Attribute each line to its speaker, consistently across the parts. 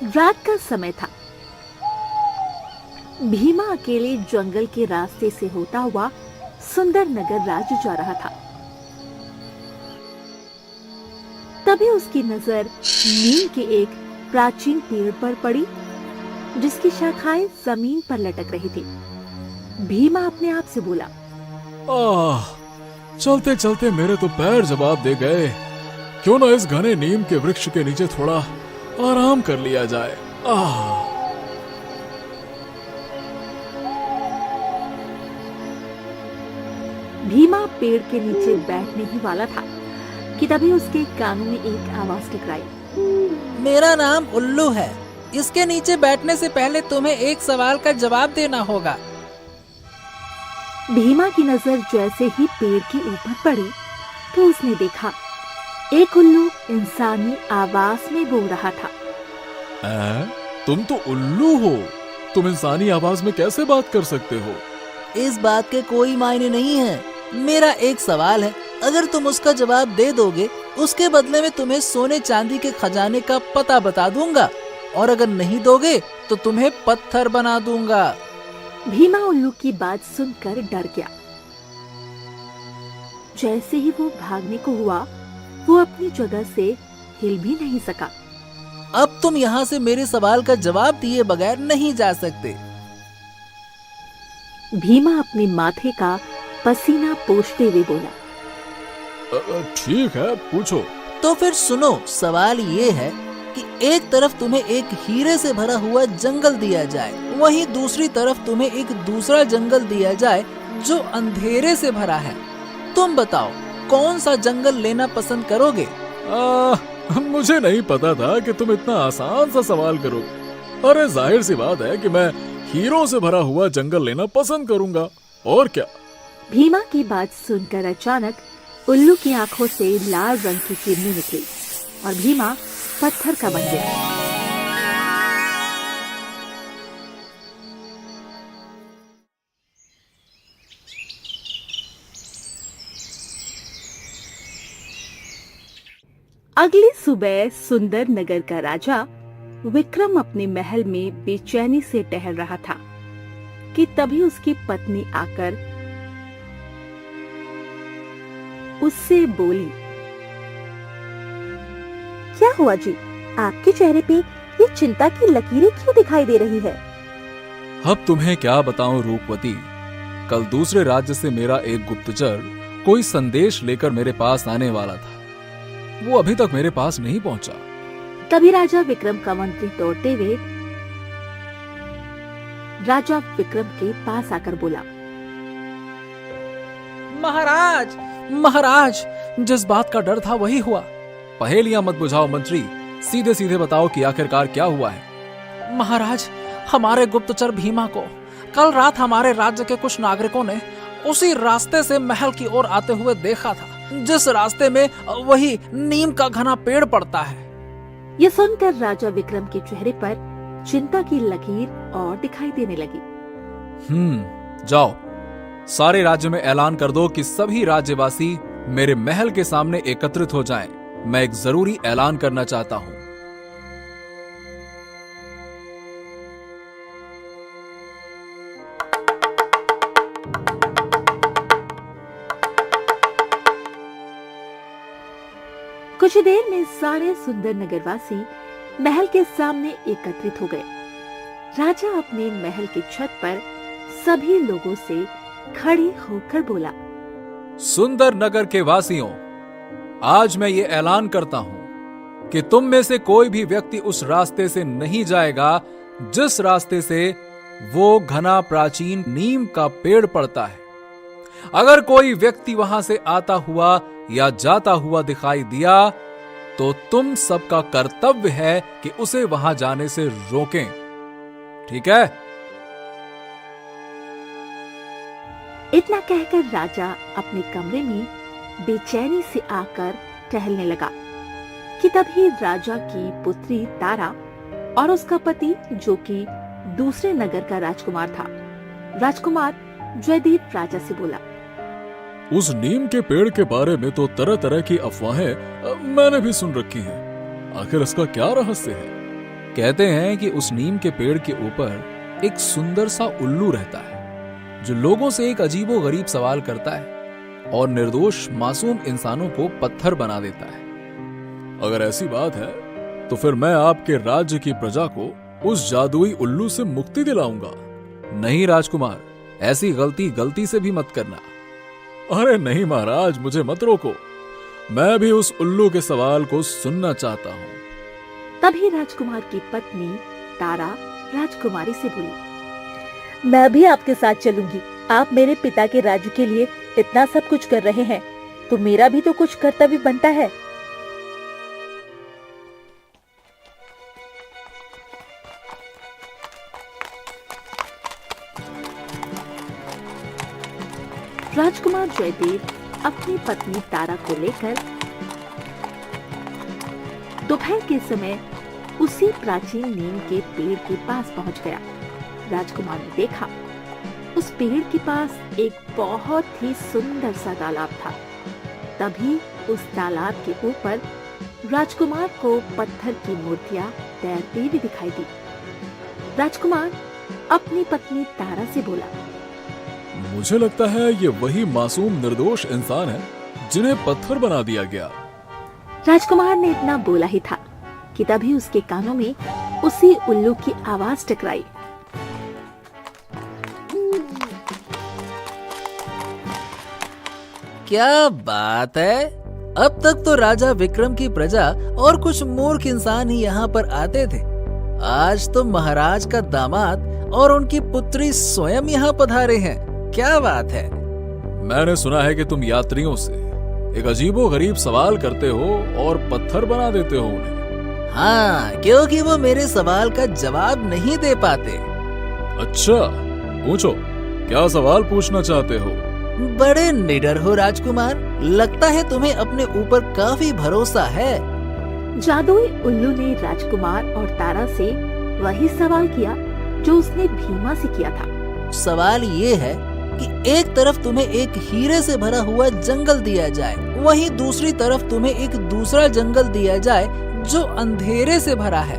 Speaker 1: रात का समय था। भीमा अकेले जंगल के रास्ते से होता हुआ सुंदर नगर राज्य जा रहा था। तभी उसकी नजर नीम के एक प्राचीन पेड़ पर पड़ी, जिसकी शाखाएं जमीन पर लटक रही थी। भीमा अपने आप से बोला,
Speaker 2: चलते चलते मेरे तो पैर जवाब दे गए। क्यों ना इस घने नीम के वृक्ष के नीचे थोड़ा आराम कर लिया जाए।
Speaker 1: भीमा पेड़ के नीचे बैठने ही वाला था कि तभी उसके कानों में एक आवाज टकराई।
Speaker 3: मेरा नाम उल्लू है। इसके नीचे बैठने से पहले तुम्हें एक सवाल का जवाब देना होगा।
Speaker 1: भीमा की नजर जैसे ही पेड़ के ऊपर पड़ी तो उसने देखा एक उल्लू इंसानी आवाज में बोल रहा था।
Speaker 2: तुम तो उल्लू हो, तुम इंसानी आवाज में कैसे बात कर सकते हो?
Speaker 3: इस बात के कोई मायने नहीं है। मेरा एक सवाल है, अगर तुम उसका जवाब दे दोगे, उसके बदले में तुम्हें सोने चांदी के खजाने का पता बता दूंगा, और अगर नहीं दोगे तो तुम्हें पत्थर बना दूंगा।
Speaker 1: भीमा उल्लू की बात सुनकर डर गया। जैसे ही वो भागने को हुआ, वो अपनी जगह से हिल भी नहीं सका।
Speaker 3: अब तुम यहाँ से मेरे सवाल का जवाब दिए बगैर नहीं जा सकते।
Speaker 1: भीमा अपने माथे का पसीना पोंछते हुए बोला।
Speaker 2: ठीक है, पूछो।
Speaker 3: तो फिर सुनो, सवाल ये है कि एक तरफ तुम्हें एक हीरे से भरा हुआ जंगल दिया जाए, वहीं दूसरी तरफ तुम्हें एक दूसरा जंगल दिया जाए जो अंधेरे से भरा है। तुम बताओ, कौन सा जंगल लेना पसंद करोगे?
Speaker 2: मुझे नहीं पता था कि तुम इतना आसान सा सवाल करोगे। अरे जाहिर सी बात है कि मैं हीरों से भरा हुआ जंगल लेना पसंद करूंगा, और क्या।
Speaker 1: भीमा की बात सुनकर अचानक उल्लू की आंखों से लाल रंग की किरणें निकली और भीमा पत्थर का बन गया। अगली सुबह सुंदर नगर का राजा विक्रम अपने महल में बेचैनी से टहल रहा था कि तभी उसकी पत्नी आकर उससे बोली। क्या हुआ जी, आपके चेहरे पे ये चिंता की लकीरें क्यों दिखाई दे रही है?
Speaker 2: अब तुम्हें क्या बताऊं रूपवती, कल दूसरे राज्य से मेरा एक गुप्तचर कोई संदेश लेकर मेरे पास आने वाला था। वो अभी तक मेरे पास नहीं पहुंचा।
Speaker 1: तभी राजा विक्रम का मंत्री दौड़ते हुए राजा विक्रम के पास आकर बोला।
Speaker 3: महाराज, महाराज, जिस बात का डर था वही हुआ।
Speaker 2: पहेलियां मत बुझाओ मंत्री, सीधे सीधे बताओ कि आखिरकार क्या हुआ है।
Speaker 3: महाराज, हमारे गुप्तचर भीमा को कल रात हमारे राज्य के कुछ नागरिकों ने उसी रास्ते से महल की ओर आते हुए देखा था, जिस रास्ते में वही नीम का घना पेड़ पड़ता है।
Speaker 1: ये सुनकर राजा विक्रम के चेहरे पर चिंता की लकीर और दिखाई देने लगी।
Speaker 2: जाओ, सारे राज्य में ऐलान कर दो कि सभी राज्यवासी मेरे महल के सामने एकत्रित हो जाएं। मैं एक जरूरी ऐलान करना चाहता हूं।
Speaker 1: कुछ देर में सारे सुंदर नगरवासी महल के सामने एकत्रित हो गए। राजा अपने महल की छत पर सभी लोगों से खड़े होकर बोला।
Speaker 2: सुंदर नगर के वासियों, आज मैं ये ऐलान करता हूं कि तुम में से कोई भी व्यक्ति उस रास्ते से नहीं जाएगा जिस रास्ते से वो घना प्राचीन नीम का पेड़ पड़ता है। अगर कोई व्यक्ति वहां से आता हुआ या जाता हुआ दिखाई दिया तो तुम सबका कर्तव्य है कि उसे वहां जाने से रोकें। ठीक है?
Speaker 1: इतना कहकर राजा अपने कमरे में बेचैनी से आकर टहलने लगा कि तभी राजा की पुत्री तारा और उसका पति, जो कि दूसरे नगर का राजकुमार था, राजकुमार जयदीप, राजा से बोला।
Speaker 2: उस नीम के पेड़ के बारे में तो तरह तरह की अफवाहें मैंने भी सुन रखी हैं। आखिर इसका क्या रहस्य है? कहते हैं कि उस नीम के पेड़ के ऊपर एक सुंदर सा उल्लू रहता है जो लोगों से एक अजीबो गरीब सवाल करता है और निर्दोष मासूम इंसानों को पत्थर बना देता है। अगर ऐसी बात है तो फिर मैं आपके राज्य की प्रजा को उस जादुई उल्लू से मुक्ति दिलाऊंगा। नहीं राजकुमार, ऐसी गलती से भी मत करना। अरे नहीं महाराज, मुझे मत रोको, मैं भी उस उल्लू के सवाल को सुनना चाहता हूँ।
Speaker 1: तभी राजकुमार की पत्नी तारा राजकुमारी से बोली, मैं भी आपके साथ चलूंगी। आप मेरे पिता के राज्य के लिए इतना सब कुछ कर रहे हैं, तो मेरा भी तो कुछ कर्तव्य बनता है। राजकुमार जयदेव अपनी पत्नी तारा को लेकर दोपहर के समय उसी प्राचीन नीम के पेड़ के पास पहुंच गया। राजकुमार ने देखा उस पेड़ के पास एक बहुत ही सुंदर सा तालाब था। तभी उस तालाब के ऊपर राजकुमार को पत्थर की मूर्तियां तैरती हुई दिखाई दी। राजकुमार अपनी पत्नी तारा से बोला,
Speaker 2: मुझे लगता है ये वही मासूम निर्दोष इंसान है जिन्हें पत्थर बना दिया गया।
Speaker 1: राजकुमार ने इतना बोला ही था कि तभी उसके कानों में उसी उल्लू की आवाज टकराई।
Speaker 3: क्या बात है, अब तक तो राजा विक्रम की प्रजा और कुछ मूर्ख इंसान ही यहाँ पर आते थे। आज तो महाराज का दामाद और उनकी पुत्री स्वयं यहाँ पधारे हैं। क्या बात है।
Speaker 2: मैंने सुना है कि तुम यात्रियों से एक अजीबो गरीब सवाल करते हो और पत्थर बना देते हो उन्हें।
Speaker 3: हाँ, क्योंकि वो मेरे सवाल का जवाब नहीं दे पाते।
Speaker 2: अच्छा, पूछो, क्या सवाल पूछना चाहते हो?
Speaker 3: बड़े निडर हो राजकुमार, लगता है तुम्हें अपने ऊपर काफी भरोसा है।
Speaker 1: जादुई उल्लू ने राजकुमार और तारा से वही सवाल किया जो उसने भीमा से किया था।
Speaker 3: सवाल ये है कि एक तरफ तुम्हें एक हीरे से भरा हुआ जंगल दिया जाए, वहीं दूसरी तरफ तुम्हें एक दूसरा जंगल दिया जाए जो अंधेरे से भरा है।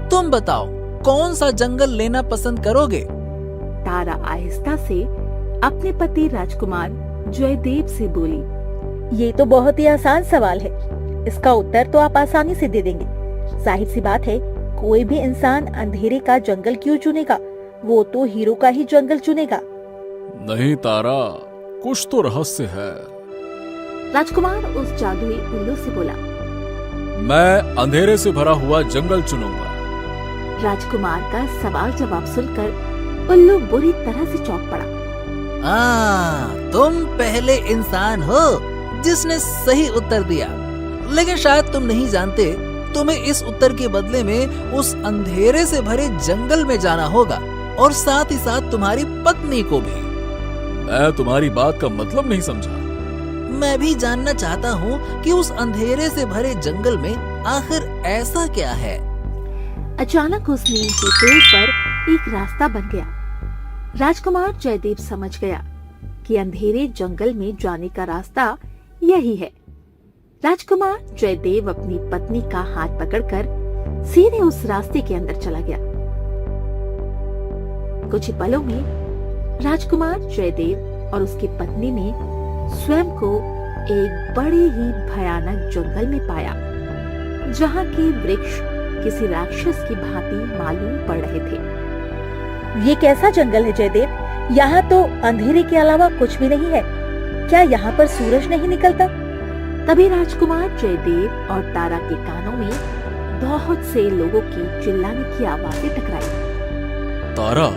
Speaker 3: तुम बताओ, कौन सा जंगल लेना पसंद करोगे?
Speaker 1: तारा आहिस्ता से अपने पति राजकुमार जयदेव से बोली, ये तो बहुत ही आसान सवाल है, इसका उत्तर तो आप आसानी से दे देंगे। जाहिर सी बात है, कोई भी इंसान अंधेरे का जंगल क्यों चुनेगा, वो तो हीरो का ही जंगल चुनेगा।
Speaker 2: नहीं तारा, कुछ तो रहस्य है।
Speaker 1: राजकुमार उस जादुई उल्लू से बोला,
Speaker 2: मैं अंधेरे से भरा हुआ जंगल चुनूंगा।
Speaker 1: राजकुमार का सवाल जवाब सुनकर उल्लू बुरी तरह से चौंक पड़ा।
Speaker 3: तुम पहले इंसान हो जिसने सही उत्तर दिया, लेकिन शायद तुम नहीं जानते, तुम्हें इस उत्तर के बदले में उस अंधेरे से भरे जंगल में जाना होगा और साथ ही साथ तुम्हारी पत्नी को भी।
Speaker 2: मैं तुम्हारी बात का मतलब नहीं समझा।
Speaker 3: मैं भी जानना चाहता हूँ कि उस अंधेरे से भरे जंगल में आखिर ऐसा क्या है।
Speaker 1: अचानक उस नीम के पेड़ पर एक रास्ता बन गया। राजकुमार जयदेव समझ गया कि अंधेरे जंगल में जाने का रास्ता यही है। राजकुमार जयदेव अपनी पत्नी का हाथ पकड़कर सीधे उस रास्ते के अंदर चला गया। कुछ ही पलों में राजकुमार जयदेव और उसकी पत्नी ने स्वयं को एक बड़े ही भयानक जंगल में पाया, जहाँ के वृक्ष किसी राक्षस की भांति मालूम पड़ रहे थे। ये कैसा जंगल है जयदेव? यहाँ तो अंधेरे के अलावा कुछ भी नहीं है। क्या यहाँ पर सूरज नहीं निकलता? तभी राजकुमार जयदेव और तारा के कानों में बहुत से लोगों की चिल्लाने की आवाजें टकराई।
Speaker 2: तारा,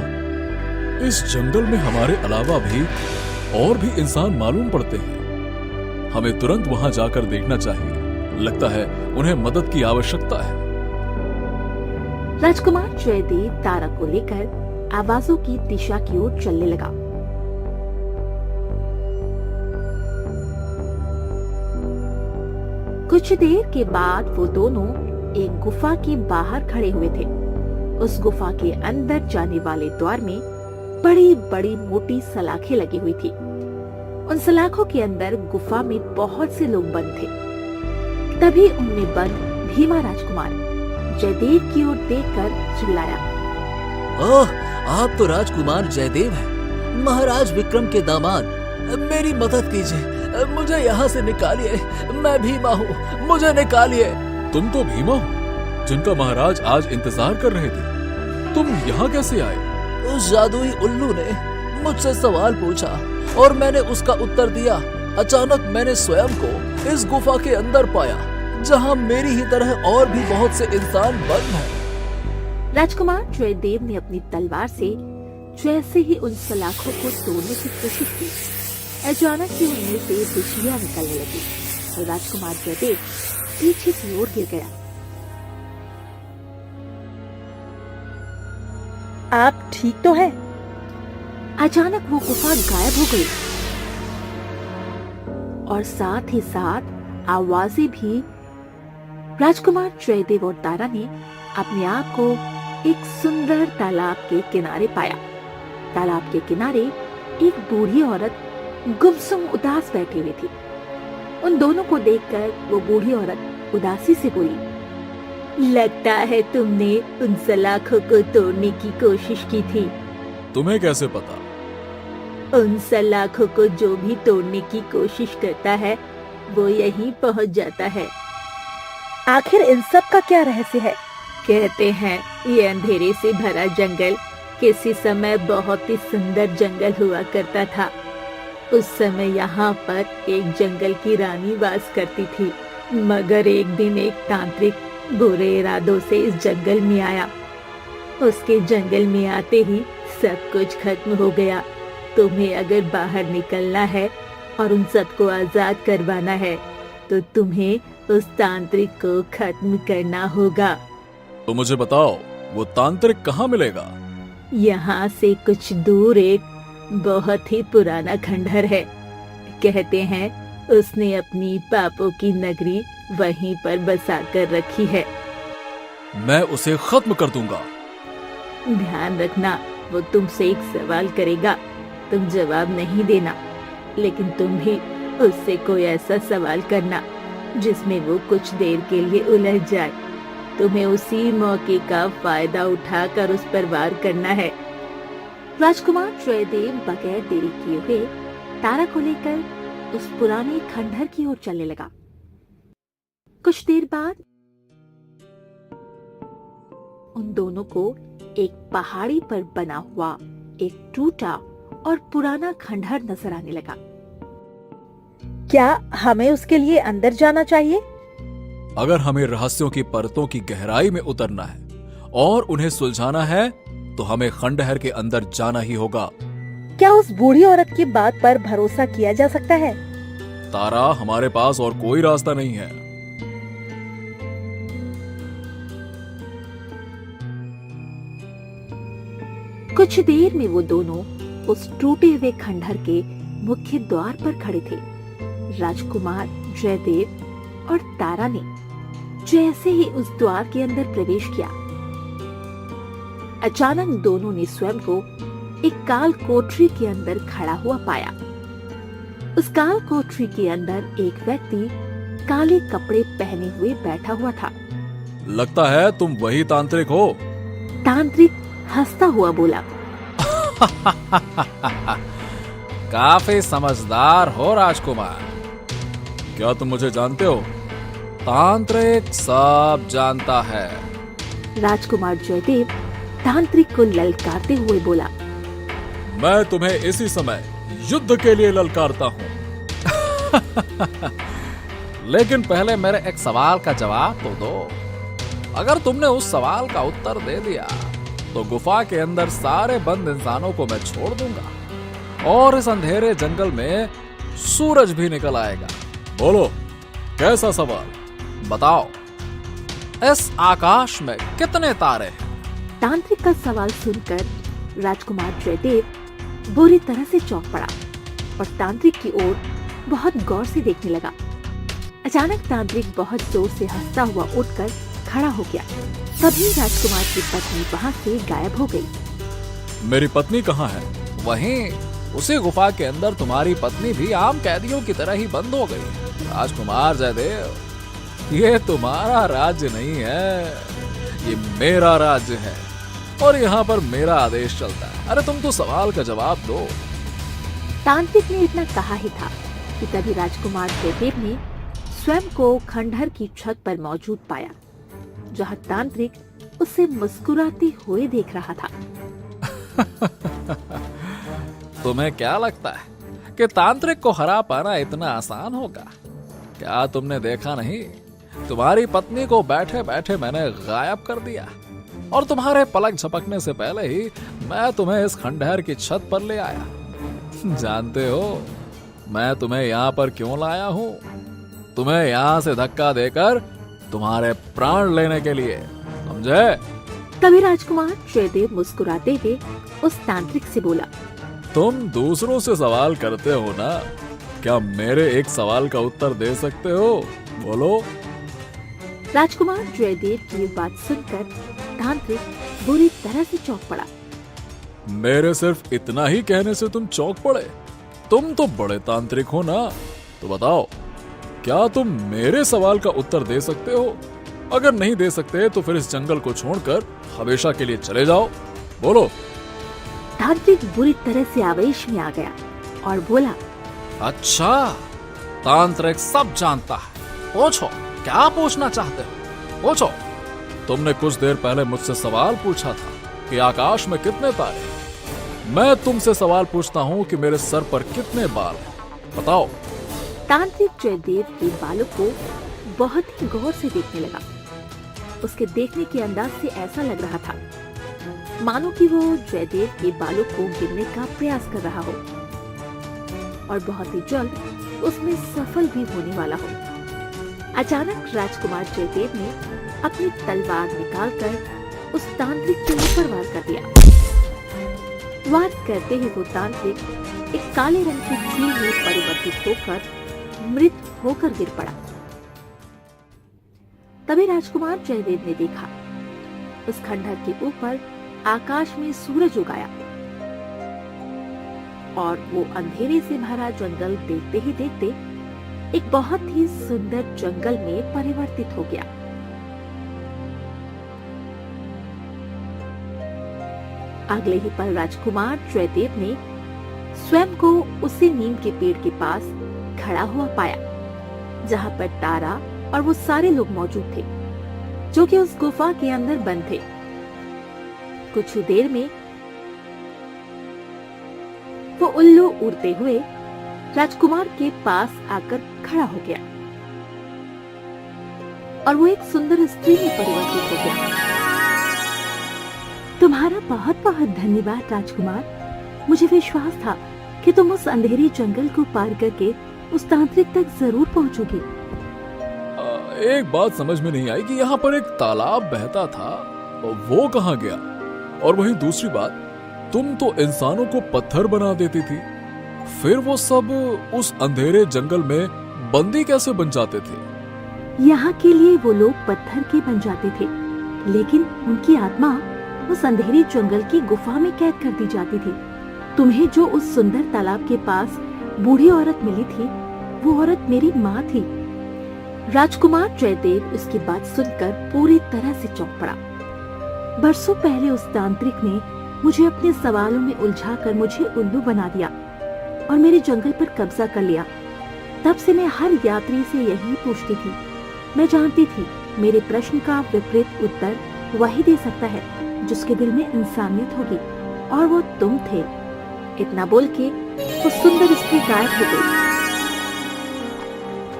Speaker 2: इस जंगल में हमारे अलावा भी और भी इंसान मालूम पड़ते हैं। हमें तुरंत वहां जाकर देखना चाहिए। लगता है उन्हें मदद की आवश्यकता है।
Speaker 1: राजकुमार जयदेव तारा को लेकर आवाजों की दिशा की ओर चलने लगा। कुछ देर के बाद वो दोनों एक गुफा के बाहर खड़े हुए थे। उस गुफा के अंदर जाने वाले द्वार में बड़ी बड़ी मोटी सलाखें लगी हुई थी। उन सलाखों के अंदर गुफा में बहुत से लोग बंद थे। तभी उनमें बंद भीमा राजकुमार जयदेव की ओर देखकर चिल्लाया।
Speaker 3: ओह, आप तो राजकुमार जयदेव हैं, महाराज विक्रम के दामाद। मेरी मदद कीजिए, मुझे यहाँ से निकालिए। मैं भीमा हूँ, मुझे निकालिए।
Speaker 2: तुम तो भीमा हो जिनका महाराज आज इंतजार कर रहे थे। तुम यहाँ कैसे आए?
Speaker 3: उस जादुई उल्लू ने मुझसे सवाल पूछा और मैंने उसका उत्तर दिया। अचानक मैंने स्वयं को इस गुफा के अंदर पाया, जहाँ मेरी ही तरह और भी बहुत से इंसान बंद हैं।
Speaker 1: राजकुमार जयदेव ने अपनी तलवार से जैसे ही उन सलाखों को तोड़ने की कोशिश की, अचानक ही उनमें से बिजलियां निकलने लगी और राजकुमार जयदेव पीछे की ओर गिर गया। आप ठीक तो हैं? अचानक वो गुफा गायब हो गई और साथ ही साथ आवाजें भी। राजकुमार जयदेव और तारा ने अपने आप को एक सुंदर तालाब के किनारे पाया। तालाब के किनारे एक बूढ़ी औरत गुमसुम उदास बैठी हुई थी। उन दोनों को देखकर वो बूढ़ी औरत उदासी से बोली, लगता है तुमने उन सलाखों को तोड़ने की कोशिश की थी।
Speaker 2: तुम्हें कैसे पता?
Speaker 1: उन सलाखों को जो भी तोड़ने की कोशिश करता है वो यहीं पहुंच जाता है। आखिर इन सब का क्या रहस्य है? कहते हैं ये अंधेरे से भरा जंगल किसी समय बहुत ही सुंदर जंगल हुआ करता था। उस समय यहाँ पर एक जंगल की रानी वास करती थी, मगर एक दिन एक तांत्रिक बुरे इरादों से इस जंगल में आया। उसके जंगल में आते ही सब कुछ खत्म हो गया। तुम्हें अगर बाहर निकलना है और उन सबको आजाद करवाना है तो तुम्हें उस तांत्रिक को खत्म करना होगा।
Speaker 2: तो मुझे बताओ, वो तांत्रिक कहाँ मिलेगा?
Speaker 1: यहाँ से कुछ दूर एक बहुत ही पुराना खंडहर है। कहते हैं उसने अपनी पापों की नगरी वहीं पर बसा कर रखी है।
Speaker 2: मैं उसे खत्म कर दूंगा।
Speaker 1: ध्यान रखना, वो तुमसे एक सवाल करेगा, तुम जवाब नहीं देना, लेकिन तुम भी उससे कोई ऐसा सवाल करना जिसमें वो कुछ देर के लिए उलझ जाए। तुम्हें उसी मौके का फायदा उठाकर उस पर वार करना है। राजकुमार जयदेव बगैर देरी किए हुए तारा को लेकर उस पुराने खंडहर की ओर चलने लगा। कुछ देर बाद उन दोनों को एक पहाड़ी पर बना हुआ एक टूटा और पुराना खंडहर नजर आने लगा। क्या हमें उसके लिए अंदर जाना चाहिए?
Speaker 2: अगर हमें रहस्यों की परतों की गहराई में उतरना है और उन्हें सुलझाना है तो हमें खंडहर के अंदर जाना ही होगा।
Speaker 1: क्या उस बूढ़ी औरत की बात पर भरोसा किया जा सकता है?
Speaker 2: तारा, हमारे पास और कोई रास्ता नहीं है।
Speaker 1: कुछ देर में वो दोनों उस टूटे हुए खंडहर के मुख्य द्वार पर खड़े थे। राजकुमार जयदेव और तारा ने जैसे ही उस द्वार के अंदर प्रवेश किया, अचानक दोनों ने स्वयं को एक काल कोठरी के अंदर खड़ा हुआ पाया। उस काल कोठरी के अंदर एक व्यक्ति काले कपड़े पहने हुए बैठा हुआ था।
Speaker 2: लगता है तुम वही तांत्रिक हो।
Speaker 1: तांत्रिक हंसता हुआ बोला,
Speaker 2: काफी समझदार हो राजकुमार। क्या तुम मुझे जानते हो? तांत्रिक सब जानता है।
Speaker 1: राजकुमार जयदेव तांत्रिक को ललकारते हुए बोला,
Speaker 2: मैं तुम्हें इसी समय युद्ध के लिए ललकारता हूँ। लेकिन पहले मेरे एक सवाल का जवाब तो दो। अगर तुमने उस सवाल का उत्तर दे दिया तो गुफा के अंदर सारे बंद इंसानों को मैं छोड़ दूंगा और इस अंधेरे जंगल में सूरज भी निकल आएगा। बोलो, कैसा सवाल? बताओ, इस आकाश में कितने तारे हैं?
Speaker 1: तांत्रिक का सवाल सुनकर राजकुमार जयदेव बुरी तरह से चौंक पड़ा और तांत्रिक की ओर बहुत गौर से देखने लगा। अचानक तांत्रिक बहुत जोर से हंसता हुआ उठकर खड़ा हो गया। तभी राजकुमार की पत्नी वहाँ से गायब हो गई।
Speaker 2: मेरी पत्नी कहाँ है? वहीं उसी गुफा के अंदर तुम्हारी पत्नी भी आम कैदियों की तरह ही बंद हो गई। राजकुमार जयदेव, ये तुम्हारा राज्य नहीं है, ये मेरा राज्य है और यहाँ पर मेरा आदेश चलता है। अरे तुम तो सवाल का जवाब दो।
Speaker 1: तांत्रिक ने इतना कहा ही था कि तभी राजकुमार जयदेव ने स्वयं को खंडहर की छत पर मौजूद पाया, जहां तांत्रिक उसे मुस्कुराते हुए देख रहा था।
Speaker 2: तुम्हें क्या लगता है कि तांत्रिक को हरा पाना इतना आसान होगा? क्या तुमने देखा नहीं, तुम्हारी पत्नी को बैठे बैठे मैंने गायब कर दिया और तुम्हारे पलक झपकने से पहले ही मैं तुम्हें इस खंडहर की छत पर ले आया। जानते हो मैं तुम्हें यहाँ पर क्यों लाया हूँ? तुम्हें यहाँ से धक्का देकर तुम्हारे प्राण लेने के लिए, समझे?
Speaker 1: तभी राजकुमार जयदेव मुस्कुराते हुए उस तांत्रिक से बोला,
Speaker 2: तुम दूसरों से सवाल करते हो ना, क्या मेरे एक सवाल का उत्तर दे सकते हो? बोलो।
Speaker 1: राजकुमार जयदेव की बात सुनकर तांत्रिक बुरी तरह से चौंक पड़ा।
Speaker 2: मेरे सिर्फ इतना ही कहने से तुम चौंक पड़े? तुम तो बड़े तांत्रिक हो ना, तो बताओ क्या तुम मेरे सवाल का उत्तर दे सकते हो? अगर नहीं दे सकते तो फिर इस जंगल को छोड़कर हमेशा के लिए चले जाओ। बोलो।
Speaker 1: तांत्रिक बुरी तरह से आवेश में आ गया और बोला,
Speaker 2: अच्छा, तांत्रिक सब जानता है। पूछो, क्या पूछना चाहते हो? पूछो। तुमने कुछ देर पहले मुझसे सवाल पूछा था कि आकाश में कितने तारे। मैं तुमसे सवाल पूछता हूँ कि मेरे सर पर कितने बाल हैं, बताओ।
Speaker 1: तांत्रिक जयदेव के बालों को बहुत ही गौर से देखने लगा। उसके देखने के अंदाज से ऐसा लग रहा था मानो कि वो जयदेव के बालों को गिनने का प्रयास कर रहा हो और बहुत ही जल्द उसमें सफल भी होने वाला हो। अचानक राजकुमार जयदेव ने अपनी तलवार निकालकर उस तांत्रिक के ऊपर वार कर दिया। वार करते ही वो तांत्रिक एक काले रंग की चील में परिवर्तित होकर मृत होकर गिर पड़ा। तभी राजकुमार जयदेव ने देखा उस खंडहर के ऊपर आकाश में सूरज उगाया और वो अंधेरे से भरा जंगल देखते ही देखते एक बहुत ही सुंदर जंगल में परिवर्तित हो गया। अगले ही पल राजकुमार जयदेव ने स्वयं को उसी नीम के पेड़ के पास खड़ा हुआ पाया, जहां पर तारा और वो सारे लोग मौजूद थे जो कि उस गुफा के अंदर बंद थे। कुछ ही देर में वो उल्लू उड़ते हुए राजकुमार के पास आकर खड़ा हो गया और वो एक सुंदर स्त्री में परिवर्तित हो गया। तुम्हारा बहुत बहुत धन्यवाद राजकुमार। मुझे विश्वास था कि तुम उस अंधेरे जंगल को पार करके उस तांत्रिक तक जरूर पहुंचोगे।
Speaker 2: एक बात समझ में नहीं आई कि यहाँ पर एक तालाब बहता था, वो कहाँ गया? और वहीं दूसरी बात, तुम तो इंसानों को पत्थर बना देती थी, फिर वो सब उस अंधेरे जंगल में बंदी कैसे बन जाते थे?
Speaker 1: यहाँ के लिए वो लोग पत्थर के बन जाते थे, लेकिन उनकी आत्मा उस अंधेरे जंगल की गुफा में कैद कर दी जाती थी। तुम्हें जो उस सुंदर तालाब के पास बूढ़ी औरत मिली थी, वो औरत मेरी माँ थी। राजकुमार जयदेव उसकी बात सुनकर पूरी तरह से चौंक पड़ा। बरसों पहले उस तांत्रिक ने मुझे अपने सवालों में उलझाकर मुझे उल्लू बना दिया और मेरे जंगल पर कब्जा कर लिया। तब से मैं हर यात्री से यही पूछती थी। मैं जानती थी मेरे प्रश्न का विपरीत उत्तर वही दे सकता है जिसके दिल में इंसानियत होगी, और वो तुम थे। इतना बोल के वो सुंदर स्त्री गायब हो गई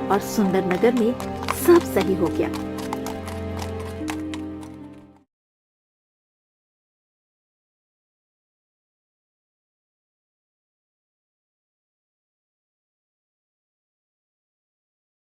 Speaker 1: और सुंदर नगर में सब सही हो गया।